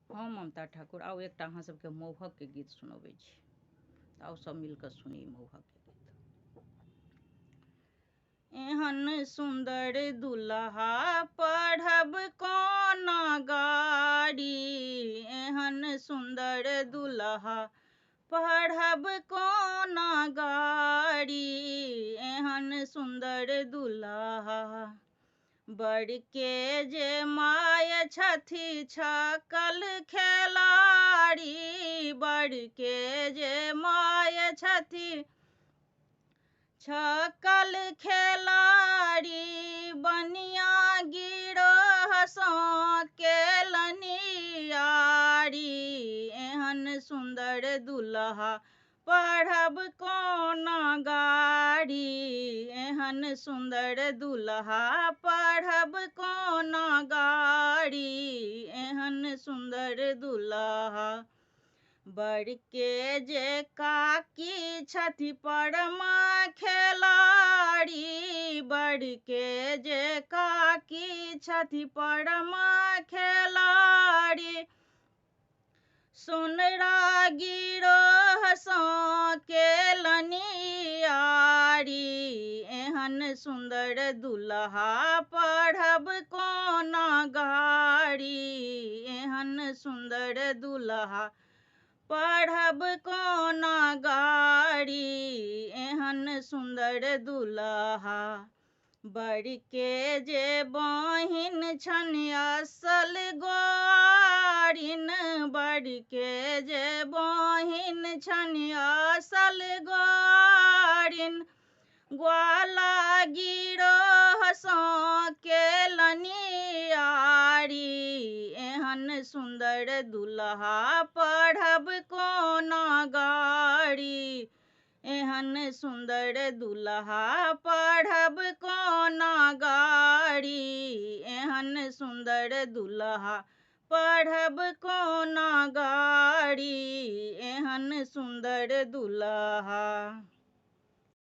हम ममता ठाकुर आउ एकटा अहाँ सबके मौहक के गीत सुनबै छी। आउ सब मिलकर सुनी मौहक के गीत। एहन सुंदर दुल्हा पढ़ब कोना गाड़ी, एहन सुंदर दुल्हा पढ़ब कोना गाड़ी, एहन सुंदर दुल्हा बड़के जे माय छथि छकल खेलाड़ी, बड़के जे माय छथि छकल खेलाड़ी, बनिया गिरोह सँ केलनि यारी, एहन सुंदर दुल्हा पढ़ब कोना गाड़ी, एहन सुंदर दुल्हा पढ़ब कोना गाड़ी, एहन सुंदर दुल्हा बड़के जे काकी छथि परमा खेलाड़ी, बड़के जे काकी छथि परमा खेलाड़ी, सोनरा गिरोह सँ केलनि यारी, एहन सुंदर दुल्हा पढ़ब कोना गाड़ी, एहन सुंदर दुल्हा पढ़ब कोना गाड़ी, एहन सुंदर दुल्हा बड़के जे बहिन छनि असल गोआरिन, बड़के जे बहिन छनि असल गोआरिन, ग्वाला गिरोह सँ केलनि यारी, एहन सुंदर दुल्हा पढ़ब कोना गाड़ी, एहन सुंदर दुल्हा पढ़ब कोना गाड़ी, एहन सुंदर दुल्हा पढ़ब कोना गाड़ी, एहन सुंदर दुल्हा।